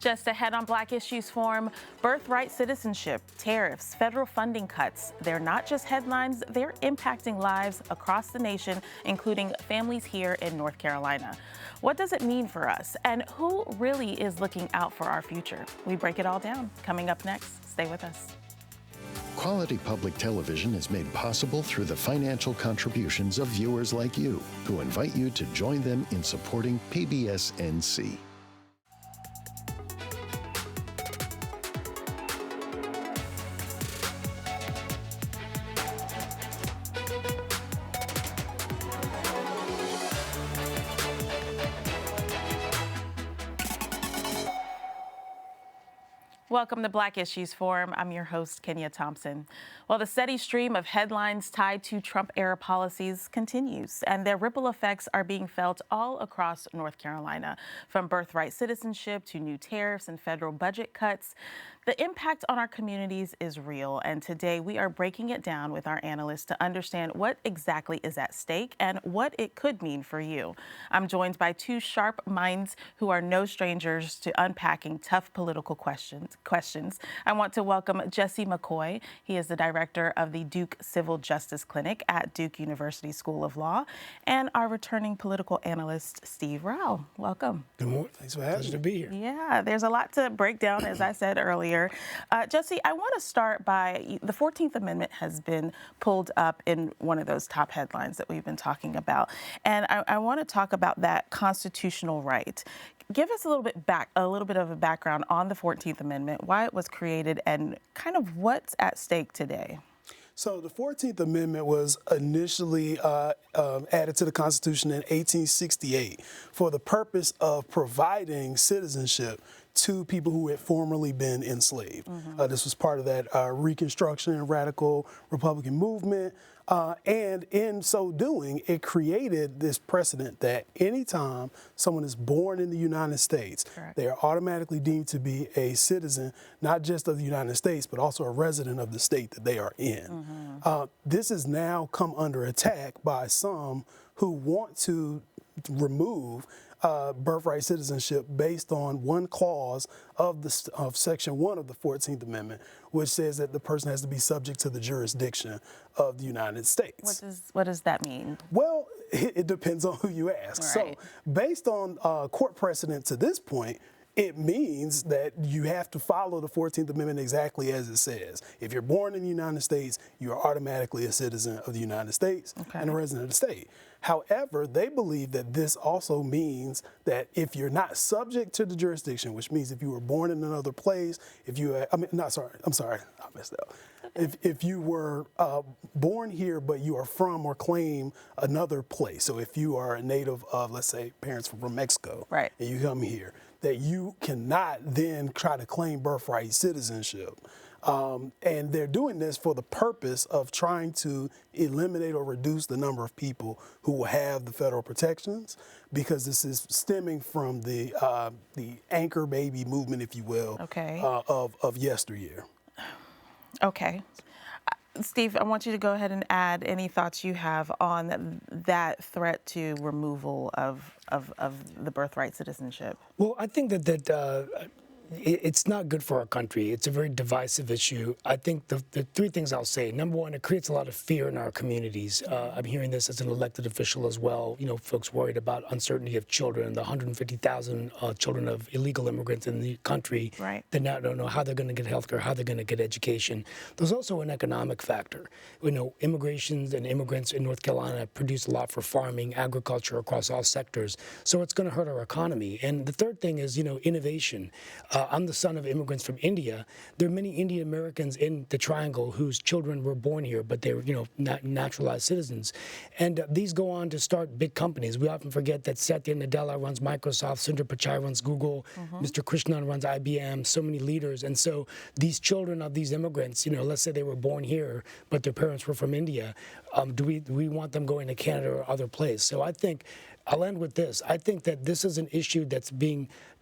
Just ahead on Black Issues Forum, birthright citizenship, tariffs, federal funding cuts. They're not just headlines, they're impacting lives across the nation, including families here in North Carolina. What does it mean for us? And who really is looking out for our future? We break it all down. Coming up next, stay with us. Quality public television is made possible through the financial contributions of viewers like you, who invite you to join them in supporting PBS-NC. Welcome to Black Issues Forum. I'm your host, Kenia Thompson. Well, the steady stream of headlines tied to Trump-era policies continues, and their ripple effects are being felt all across North Carolina, from birthright citizenship to new tariffs and federal budget cuts. The impact on our communities is real, and today we are breaking it down with our analysts to understand what exactly is at stake and what it could mean for you. I'm joined by two sharp minds who are no strangers to unpacking tough political questions. I want to welcome Jesse McCoy. He is the director of the Duke Civil Justice Clinic at Duke University School of Law, and our returning political analyst, Steve Rao. Welcome. Good morning. Thanks for having me to be here. Yeah, there's a lot to break down, as I said earlier. Jesse, I want to start by the 14th Amendment has been pulled up in one of those top headlines that we've been talking about. And I want to talk about that constitutional right. Give us a little bit of a background on the 14th Amendment, why it was created, and kind of what's at stake today. So the 14th Amendment was initially added to the Constitution in 1868 for the purpose of providing citizenship to people who had formerly been enslaved. This was part of that Reconstruction and radical Republican movement. And in so doing, it created this precedent that anytime someone is born in the United States, Correct. They are automatically deemed to be a citizen, not just of the United States, but also a resident of the state that they are in. This has now come under attack by some who want to remove birthright citizenship based on one clause of Section 1 of the 14th Amendment, which says that the person has to be subject to the jurisdiction of the United States. What does that mean? Well, it depends on who you ask. Right. So based on court precedent to this point, it means that you have to follow the 14th Amendment exactly as it says. If you're born in the United States, you are automatically a citizen of the United States and a resident of the state. However, they believe that this also means that if you're not subject to the jurisdiction, which means if you were born in another place, if you, I messed up. If you were born here, but you are from or claim another place, so if you are a native of, let's say, parents from Mexico, right, and you come here, that you cannot then try to claim birthright citizenship. And they're doing this for the purpose of trying to eliminate or reduce the number of people who will have the federal protections, because this is stemming from the anchor baby movement, if you will, of yesteryear. Okay. Steve, I want you to go ahead and add any thoughts you have on that threat to removal of the birthright citizenship. Well, I think that it's not good for our country. It's a very divisive issue. I think the three things I'll say. Number one, it creates a lot of fear in our communities. I'm hearing this as an elected official as well. You know, folks worried about uncertainty of children, the 150,000 children of illegal immigrants in the country that now don't know how they're going to get health care, how they're going to get education. There's also an economic factor. You know, immigrations and immigrants in North Carolina produce a lot for farming, agriculture, across all sectors. So it's going to hurt our economy. And the third thing is, you know, innovation. I'm the son of immigrants from India. There are many Indian Americans in the Triangle whose children were born here, but they were, you know, not naturalized citizens. And these go on to start big companies. We often forget that Satya Nadella runs Microsoft, Sundar Pichai runs Google, Mr. Krishnan runs IBM, so many leaders. And so these children of these immigrants, you know, let's say they were born here, but their parents were from India. Do we want them going to Canada or other place? So I think I'll end with this. I think that this is an issue that's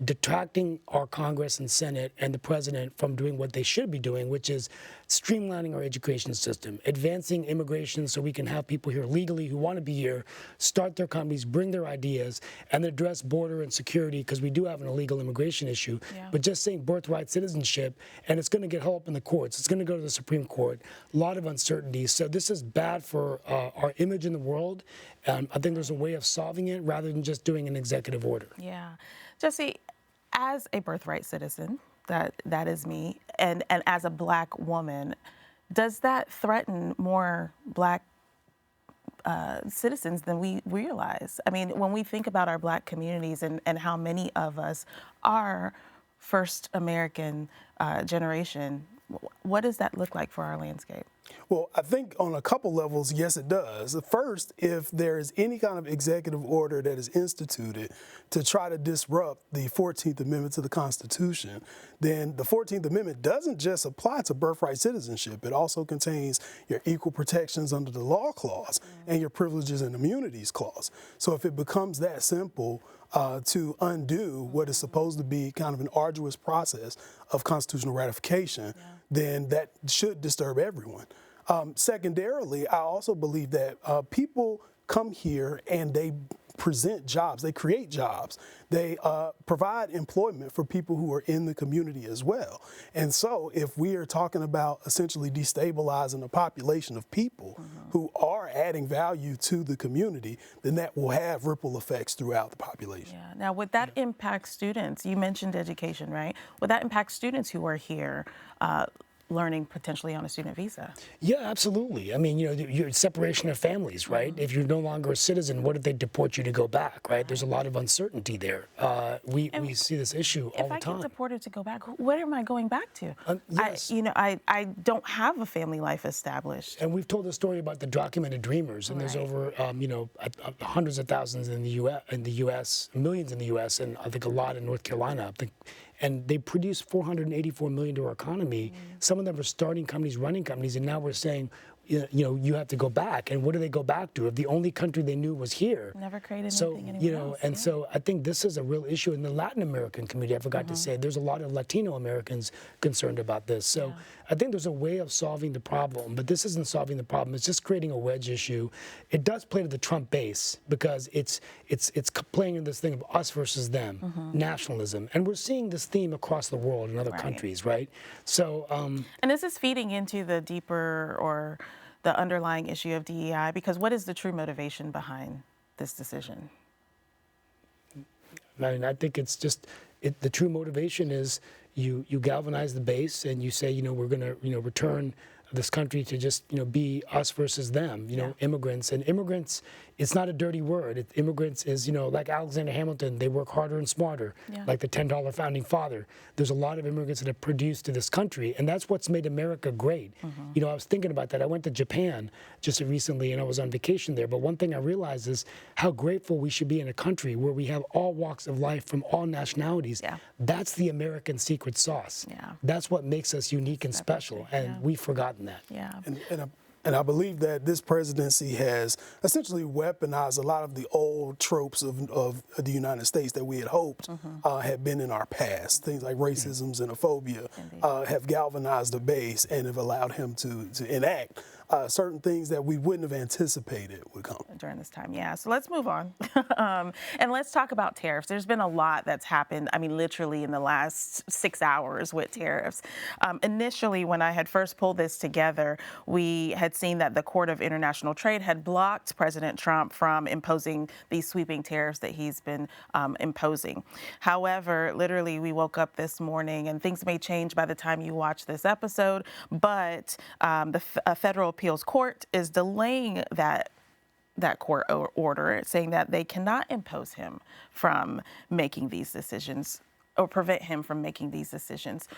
detracting our Congress and Senate and the president from doing what they should be doing, which is streamlining our education system, advancing immigration so we can have people here legally who want to be here, start their companies, bring their ideas, and address border and security, because we do have an illegal immigration issue. Yeah. But just saying birthright citizenship, and it's going to get held up in the courts. It's going to go to the Supreme Court. A lot of uncertainty. So this is bad for our image in the world. I think there's a way of solving it rather than just doing an executive order. Yeah. Jesse, as a birthright citizen, that is me, and as a Black woman, does that threaten more Black citizens than we realize? I mean, when we think about our Black communities and how many of us are first American generation, what does that look like for our landscape? Well, I think on a couple levels, yes, it does. First, if there is any kind of executive order that is instituted to try to disrupt the 14th Amendment to the Constitution, then the 14th Amendment doesn't just apply to birthright citizenship. It also contains your equal protections under the law clause and your privileges and immunities clause. So if it becomes that simple to undo what is supposed to be kind of an arduous process of constitutional ratification, then that should disturb everyone. Secondarily, I also believe that people come here and they present jobs, they create jobs, they provide employment for people who are in the community as well. And so if we are talking about essentially destabilizing a population of people who are adding value to the community, then that will have ripple effects throughout the population. Yeah. Now, would that impact students? You mentioned education, right? Would that impact students who are here learning potentially on a student visa? Yeah, absolutely. I mean, you know, your separation of families, right? If you're no longer a citizen, what if they deport you to go back, right? There's a lot of uncertainty there. We see this issue all the time. If I get deported to go back, where am I going back to? Yes. I don't have a family life established. And we've told the story about the documented dreamers, and there's over, hundreds of thousands in the U.S., millions in the U.S., and I think a lot in North Carolina. And they produce $484 million to our economy. Some of them are starting companies, running companies, and now we're saying, you have to go back. And what do they go back to if the only country they knew was here? Never created So, anything anywhere else. And so I think this is a real issue in the Latin American community. I forgot to say, there's a lot of Latino Americans concerned about this. So I think there's a way of solving the problem, but this isn't solving the problem. It's just creating a wedge issue. It does play to the Trump base because it's playing in this thing of us versus them, nationalism. And we're seeing this theme across the world in other countries, right? So, and this is feeding into the deeper or the underlying issue of DEI, because what is the true motivation behind this decision? I mean, I think it's just, the true motivation is you galvanize the base and you say, we're going to, return this country to just, be us versus them, immigrants. And immigrants, it's not a dirty word. Immigrants is, like Alexander Hamilton, they work harder and smarter, like the $10 founding father. There's a lot of immigrants that have produced to this country, and that's what's made America great. I was thinking about that. I went to Japan just recently, and I was on vacation there, but one thing I realized is how grateful we should be in a country where we have all walks of life from all nationalities. That's the American secret sauce. That's what makes us unique and special, and we've forgotten that. And I believe that this presidency has essentially weaponized a lot of the old tropes of the United States that we had hoped had been in our past. Things like racism, xenophobia have galvanized the base and have allowed him to enact certain things that we wouldn't have anticipated would come. During this time, So let's move on. And let's talk about tariffs. There's been a lot that's happened, I mean, literally in the last 6 hours with tariffs. Initially, when I had first pulled this together, we had seen that the Court of International Trade had blocked President Trump from imposing these sweeping tariffs that he's been imposing. However, literally, we woke up this morning, and things may change by the time you watch this episode, but the federal appeals court is delaying that court order, saying that they cannot impose him from making these decisions or prevent him from making these decisions.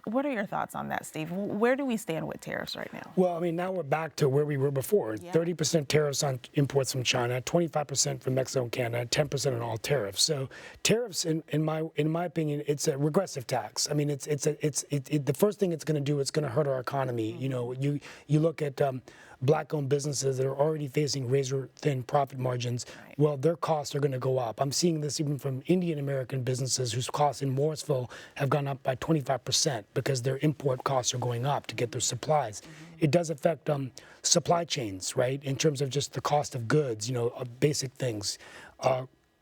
What are your thoughts on that, Steve? Where do we stand with tariffs right now? Well, I mean, now we're back to where we were before. 30% tariffs on imports from China, 25% from Mexico and Canada, 10% on all tariffs. So tariffs, in my opinion, it's a regressive tax. I mean, the first thing it's going to do, it's going to hurt our economy. You look at black-owned businesses that are already facing razor-thin profit margins, well, their costs are going to go up. I'm seeing this even from Indian-American businesses whose costs in Morrisville have gone up by 25% because their import costs are going up to get their supplies. It does affect supply chains, right, in terms of just the cost of goods, basic things.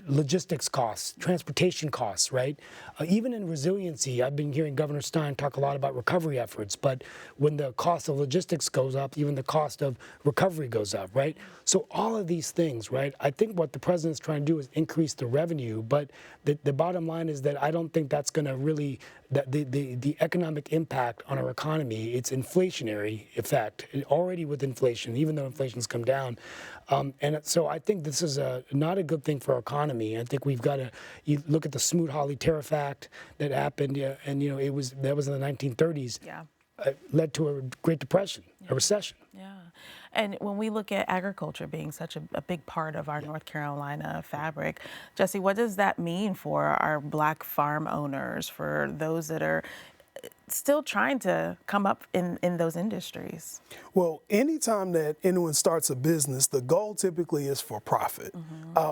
Logistics costs, transportation costs, right? Even in resiliency, I've been hearing Governor Stein talk a lot about recovery efforts, but when the cost of logistics goes up, even the cost of recovery goes up, right? So all of these things, right? I think what the president's trying to do is increase the revenue, but the bottom line is that I don't think that's going to really, that the economic impact on our economy, it's inflationary effect, already with inflation, even though inflation's come down. And so I think this is not a good thing for our economy. I think we've got to look at the Smoot-Hawley Tariff Act that happened, and that was in the 1930s. Yeah. Led to a Great Depression, a recession. Yeah. And when we look at agriculture being such a big part of our North Carolina fabric, Jesse, what does that mean for our Black farm owners, for those that are still trying to come up in those industries? Well, anytime that anyone starts a business, the goal typically is for profit.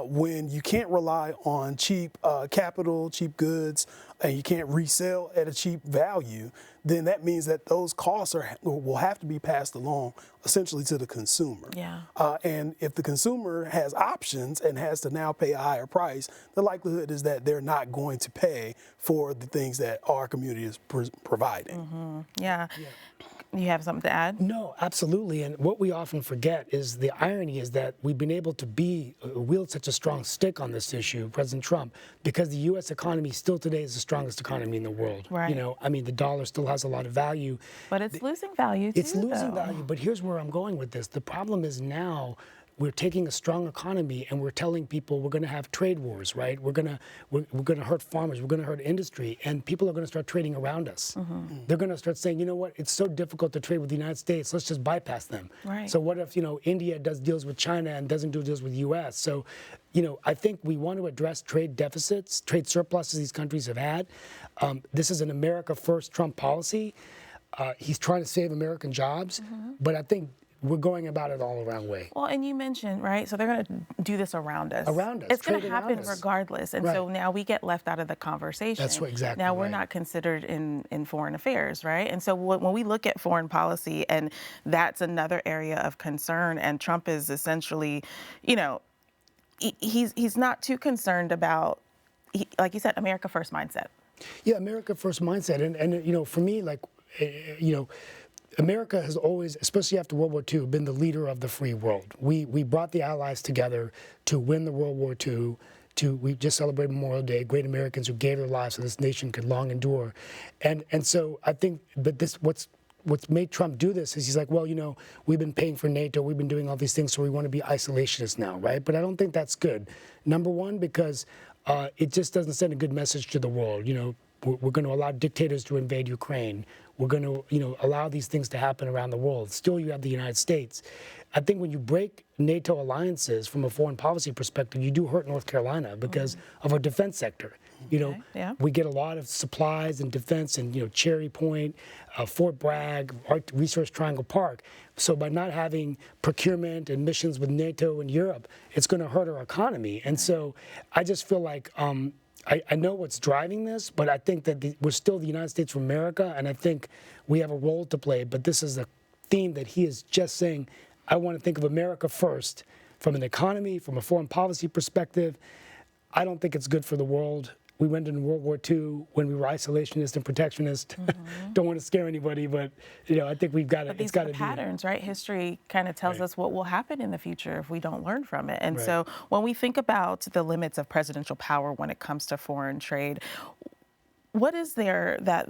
When you can't rely on cheap capital, cheap goods, and you can't resell at a cheap value, then that means that those costs will have to be passed along essentially to the consumer. Yeah. And if the consumer has options and has to now pay a higher price, the likelihood is that they're not going to pay for the things that our community is providing. Yeah. You have something to add? No, absolutely. And what we often forget is the irony is that we've been able to wield such a strong stick on this issue, President Trump, because the U.S. economy still today is the strongest economy in the world. Right. The dollar still has a lot of value. But it's losing value too, It's losing value, but here's where I'm going with this. The problem is now we're taking a strong economy and we're telling people we're going to have trade wars, right? We're going to hurt farmers, we're going to hurt industry, and people are going to start trading around us. They're going to start saying, you know what, it's so difficult to trade with the United States, let's just bypass them. Right. So what if, India does deals with China and doesn't do deals with the U.S.? So, I think we want to address trade deficits, trade surpluses these countries have had. This is an America First Trump policy. He's trying to save American jobs, but I think we're going about it all the wrong way. Well, and you mentioned, right, so they're going to do this around us. Around us. It's going to Trade around happen us. regardless. And so now we get left out of the conversation. That's exactly Now we're right. not considered in foreign affairs, right? And so when we look at foreign policy, and that's another area of concern, and Trump is essentially, he's not too concerned about, like you said, America First mindset. Yeah, America First mindset. And for me, America has always, especially after World War II, been the leader of the free world. We brought the Allies together to win the World War II. We just celebrated Memorial Day, great Americans who gave their lives so this nation could long endure. And so I think that what's made Trump do this is he's like, well, we've been paying for NATO, we've been doing all these things, so we want to be isolationists now, right? But I don't think that's good. Number one, because it just doesn't send a good message to the world. We're going to allow dictators to invade Ukraine. We're going to, allow these things to happen around the world. Still, you have the United States. I think when you break NATO alliances from a foreign policy perspective, you do hurt North Carolina because of our defense sector. We get a lot of supplies and defense and, Cherry Point, Fort Bragg, Research Triangle Park. So by not having procurement and missions with NATO and Europe, it's going to hurt our economy. And so I just feel like I know what's driving this, but I think that we're still the United States of America, and I think we have a role to play. But this is a theme that he is just saying, I want to think of America first from an economy, from a foreign policy perspective. I don't think it's good for the world. We went into World War II when we were isolationist and protectionist. Don't want to scare anybody, but I think we've got to. But these are the patterns, right? History kind of tells us what will happen in the future if we don't learn from it. And so when we think about the limits of presidential power when it comes to foreign trade, what is there that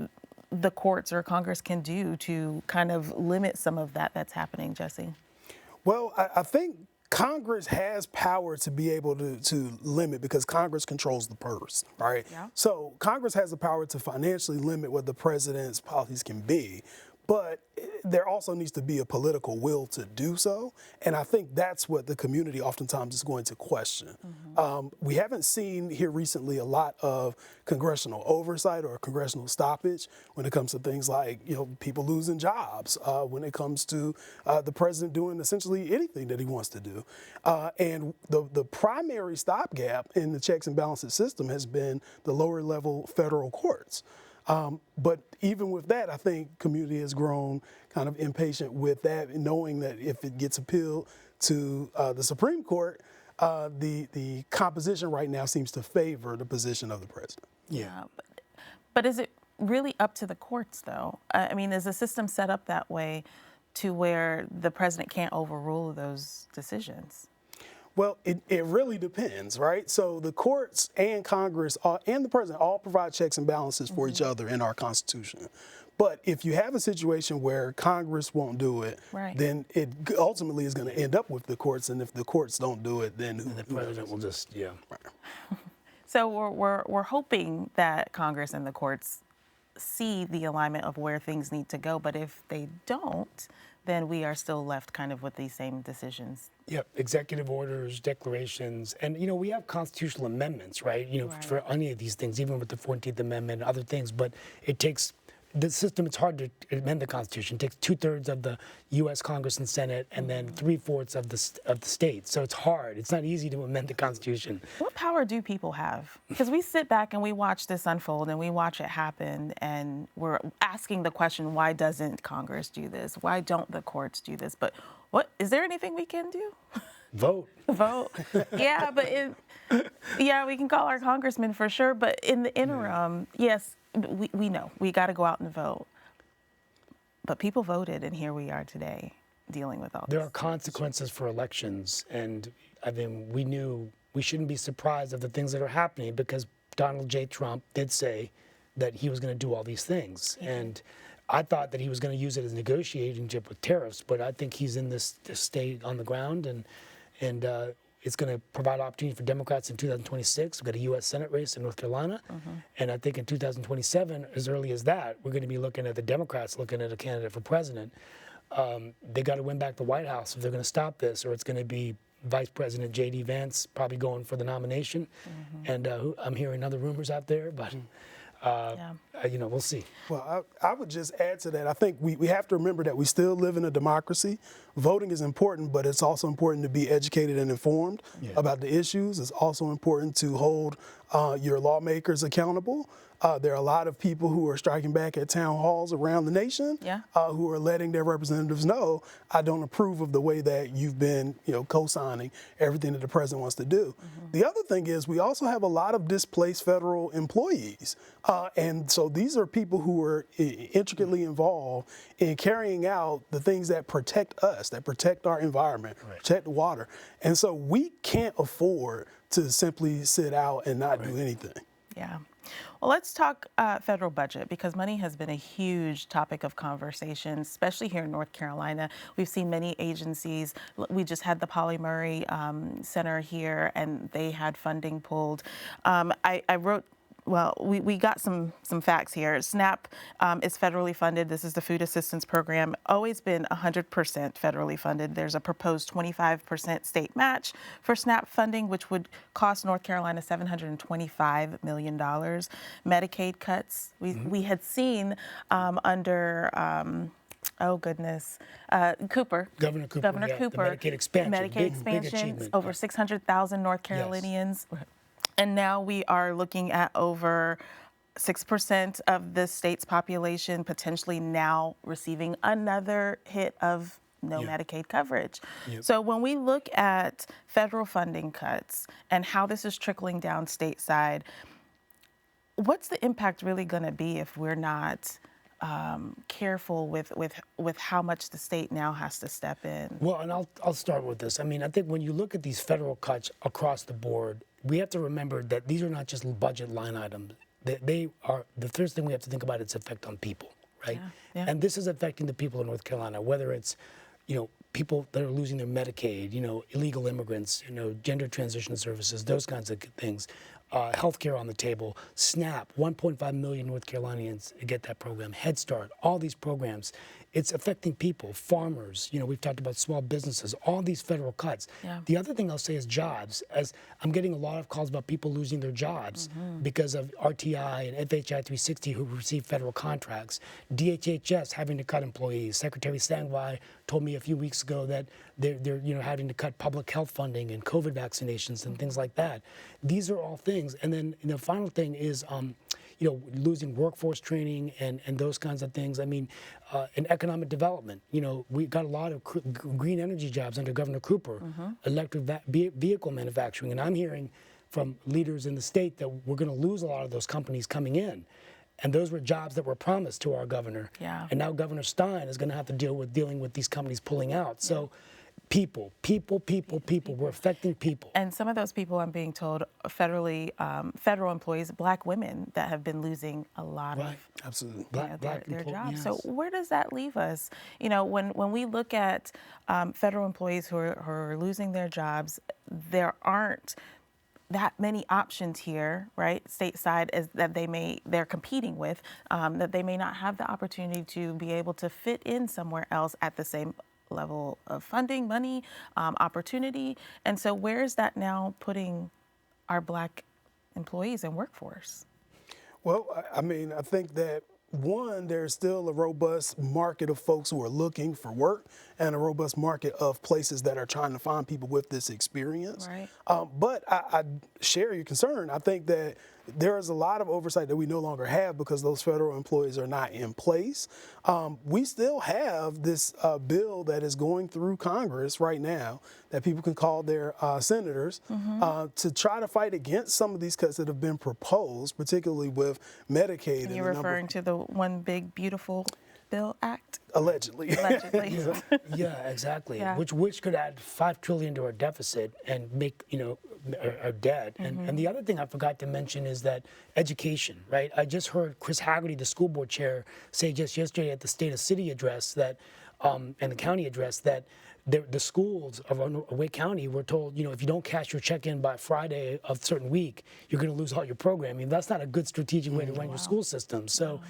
the courts or Congress can do to kind of limit some of that's happening, Jesse? Well, I think Congress has power to be able to limit because Congress controls the purse, right? Yeah. So Congress has the power to financially limit what the president's policies can be. But there also needs to be a political will to do so. And I think that's what the community oftentimes is going to question. We haven't seen here recently a lot of congressional oversight or congressional stoppage when it comes to things like, people losing jobs, when it comes to the president doing essentially anything that he wants to do. And the primary stopgap in the checks and balances system has been the lower level federal courts. But even with that, I think community has grown kind of impatient with that, knowing that if it gets appealed to the Supreme Court, the composition right now seems to favor the position of the president. Yeah. But is it really up to the courts, though? I mean, is the system set up that way to where the president can't overrule those decisions? Well, it really depends, right? So the courts and Congress and the president all provide checks and balances for each other in our Constitution. But if you have a situation where Congress won't do it, then it ultimately is going to end up with the courts. And if the courts don't do it, then the president will just, So we're hoping that Congress and the courts see the alignment of where things need to go. But if they don't, then we are still left kind of with these same decisions. Yep, executive orders, declarations, and we have constitutional amendments, right? For any of these things, even with the 14th Amendment, other things. But it takes the system. It's hard to amend the Constitution. It takes 2/3 of the U.S. Congress and Senate, and then 3/4 of the states. So it's hard. It's not easy to amend the Constitution. What power do people have? Because we sit back and we watch this unfold, and we watch it happen, and we're asking the question: why doesn't Congress do this? Why don't the courts do this? But what is there anything we can do? Vote. Vote. Yeah, but we can call our congressman for sure. But in the interim, yes, we know we got to go out and vote. But people voted, and here we are today dealing with all this. There are consequences for elections, and I mean, we shouldn't be surprised of the things that are happening because Donald J. Trump did say that he was going to do all these things. And I thought that he was going to use it as a negotiating chip with tariffs, but I think he's in this state on the ground, and it's going to provide opportunity for Democrats in 2026. We've got a U.S. Senate race in North Carolina, and I think in 2027, as early as that, we're going to be looking at the Democrats looking at a candidate for president. They got to win back the White House if they're going to stop this, or it's going to be Vice President J.D. Vance probably going for the nomination, and I'm hearing other rumors out there, but. We'll see. Well, I would just add to that. I think we have to remember that we still live in a democracy. Voting is important, but it's also important to be educated and informed about the issues. It's also important to hold your lawmakers accountable. There are a lot of people who are striking back at town halls around the nation who are letting their representatives know, I don't approve of the way that you've been co-signing everything that the president wants to do. The other thing is we also have a lot of displaced federal employees. And so these are people who are intricately involved in carrying out the things that protect us, that protect our environment, protect the water. And so we can't afford to simply sit out and not do anything. Yeah. Well, let's talk federal budget, because money has been a huge topic of conversation, especially here in North Carolina. We've seen many agencies. We just had the Pauli Murray Center here, and they had funding pulled. We got some facts here. SNAP is federally funded. This is the Food Assistance Program. Always been 100% federally funded. There's a proposed 25% state match for SNAP funding, which would cost North Carolina $725 million. Medicaid cuts. We had seen under Cooper. Governor Cooper. The Medicaid expansion. Medicaid expansion. Big achievement. Over 600,000 North Carolinians. Yes. And now we are looking at over 6% of the state's population potentially now receiving another hit of no Medicaid coverage. So when we look at federal funding cuts and how this is trickling down stateside, what's the impact really going to be if we're not careful with how much the state now has to step in? Well, and I'll start with this. I mean, I think when you look at these federal cuts across the board, we have to remember that these are not just budget line items. They are the first thing we have to think about its effect on people, right? And this is affecting the people in North Carolina, whether it's people that are losing their Medicaid, illegal immigrants, gender transition services, those kinds of things. healthcare on the table, SNAP, 1.5 million North Carolinians get that program, Head Start, all these programs. It's affecting people, farmers, we've talked about small businesses, all these federal cuts. Yeah. The other thing I'll say is jobs, as I'm getting a lot of calls about people losing their jobs because of RTI and FHI 360 who receive federal contracts, DHHS having to cut employees. Secretary Sangwai told me a few weeks ago that they're having to cut public health funding and COVID vaccinations and things like that. These are all things. And then the final thing is losing workforce training and those kinds of things. I mean, in economic development, we got a lot of green energy jobs under Governor Cooper, electric vehicle manufacturing. And I'm hearing from leaders in the state that we're going to lose a lot of those companies coming in. And those were jobs that were promised to our governor. Yeah. And now Governor Stein is going to have to dealing with these companies pulling out. So people. We're affecting people. And some of those people, I'm being told, federal employees, Black women that have been losing a lot of Absolutely. their jobs. Yes. So where does that leave us? When we look at federal employees who are losing their jobs, there aren't that many options here, right, stateside, is that they're competing with, that they may not have the opportunity to be able to fit in somewhere else at the same level of funding, money, opportunity. And so where is that now putting our Black employees and workforce? Well, I mean, I think that one, there's still a robust market of folks who are looking for work and a robust market of places that are trying to find people with this experience. Right. But I share your concern. I think that there is a lot of oversight that we no longer have because those federal employees are not in place. We still have this bill that is going through Congress right now that people can call their senators to try to fight against some of these cuts that have been proposed, particularly with Medicaid. And you're referring to the One Big Beautiful Bill Act? Allegedly. Allegedly. Yeah, exactly. Yeah. Which could add $5 trillion to our deficit and make our debt. And the other thing I forgot to mention is that education, right? I just heard Chris Haggerty, the school board chair, say just yesterday at the State of City address that, and the county address that the schools of Wake County were told, if you don't cash your check in by Friday of a certain week, you're going to lose all your programming. That's not a good strategic way to run your school system. So,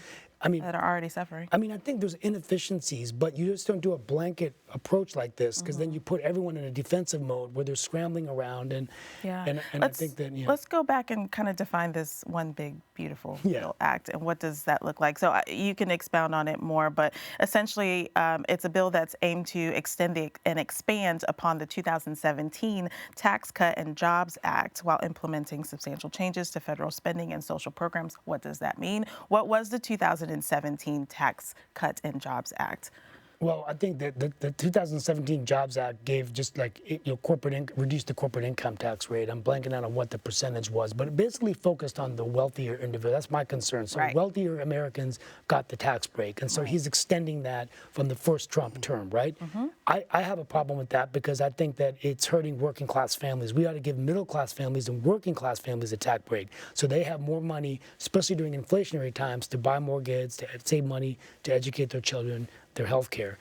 I mean, that are already suffering. I mean, I think there's inefficiencies, but you just don't do a blanket approach like this because then you put everyone in a defensive mode where they're scrambling around and I think that let's go back and kind of define this One Big Beautiful Bill Act and what does that look like. So you can expound on it more, but essentially it's a bill that's aimed to extend and expand upon the 2017 Tax Cut and Jobs Act while implementing substantial changes to federal spending and social programs. What does that mean? What was the 2017 Tax Cut and Jobs Act? Well, I think that the 2017 Jobs Act gave just reduced the corporate income tax rate. I'm blanking out on what the percentage was, but it basically focused on the wealthier individual. That's my concern. So wealthier Americans got the tax break, and so he's extending that from the first Trump term, right? I have a problem with that because I think that it's hurting working class families. We ought to give middle class families and working class families a tax break so they have more money, especially during inflationary times, to buy more goods, to save money, to educate their children, their health care.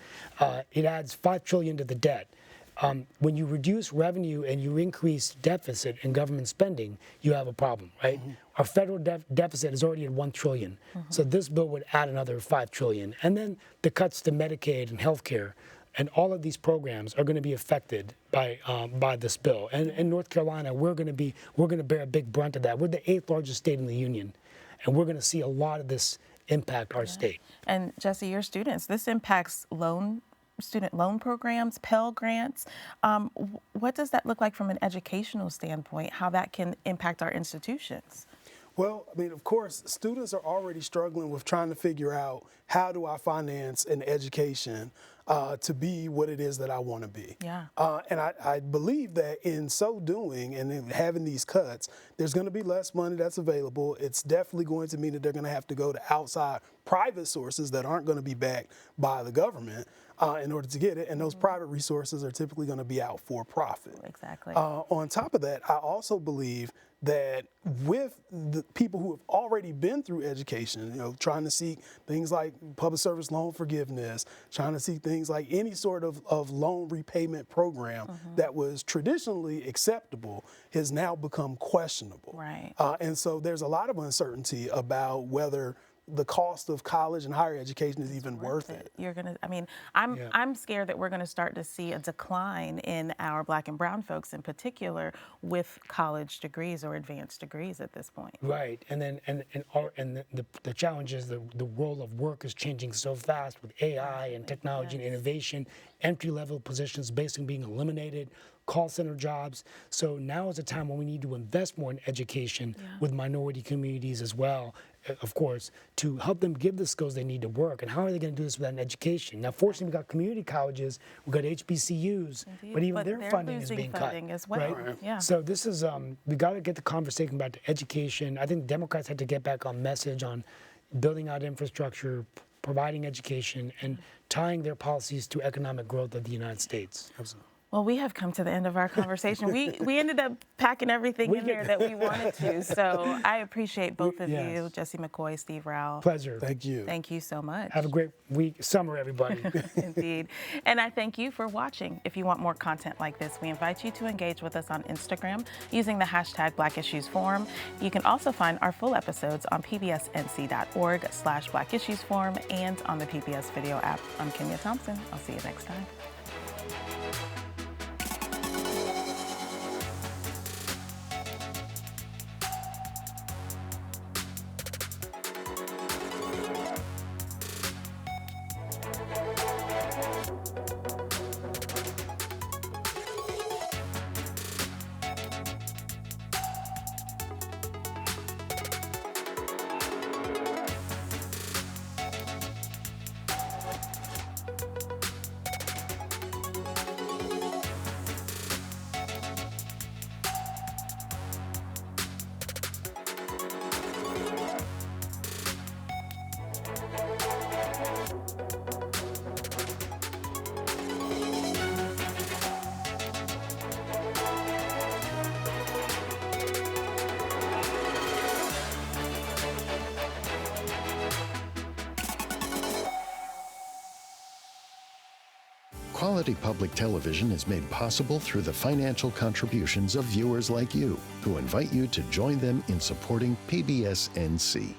It adds $5 trillion to the debt. When you reduce revenue and you increase deficit in government spending, you have a problem, right? Our federal deficit is already at $1 trillion. So this bill would add another $5 trillion. And then the cuts to Medicaid and health care and all of these programs are going to be affected by this bill. And in North Carolina, we're going to bear a big brunt of that. We're the 8th largest state in the union, and we're going to see a lot of this impact our state. And Jesse, your students, this impacts student loan programs, Pell Grants. What does that look like from an educational standpoint, how that can impact our institutions? Well, I mean, of course, students are already struggling with trying to figure out how do I finance an education to be what it is that I want to be. Yeah. And I believe that in so doing and in having these cuts, there's going to be less money that's available. It's definitely going to mean that they're going to have to go to outside private sources that aren't going to be backed by the government in order to get it. And those private resources are typically going to be out for profit. Exactly. On top of that, I also believe that with the people who have already been through education, trying to seek things like public service loan forgiveness, trying to seek things like any sort of loan repayment program that was traditionally acceptable has now become questionable. Right. And so there's a lot of uncertainty about whether the cost of college and higher education is even worth it. I'm scared that we're gonna start to see a decline in our Black and brown folks in particular with college degrees or advanced degrees at this point. Right, and then the challenge is the role of work is changing so fast with AI and technology and innovation. Entry-level positions basically being eliminated, call center jobs. So now is a time when we need to invest more in education with minority communities as well, of course, to help them give the skills they need to work. And how are they going to do this without an education? Now, fortunately, we've got community colleges, we've got HBCUs, but even their funding is being cut. As well. Right? Yeah. So this is, we got to get the conversation back to education. I think Democrats have to get back on message on building out infrastructure, providing education, and tying their policies to economic growth of the United States. Absolutely. Well, we have come to the end of our conversation. We ended up packing everything in there that we wanted to. So I appreciate both of you, Jesse McCoy, Steve Rao. Pleasure. Thank you. Thank you so much. Have a great summer, everybody. Indeed. And I thank you for watching. If you want more content like this, we invite you to engage with us on Instagram using the hashtag Black Issues Forum. You can also find our full episodes on pbsnc.org/Black Issues Forum and on the PBS video app. I'm Kenia Thompson. I'll see you next time. Quality public television is made possible through the financial contributions of viewers like you, who invite you to join them in supporting PBS NC.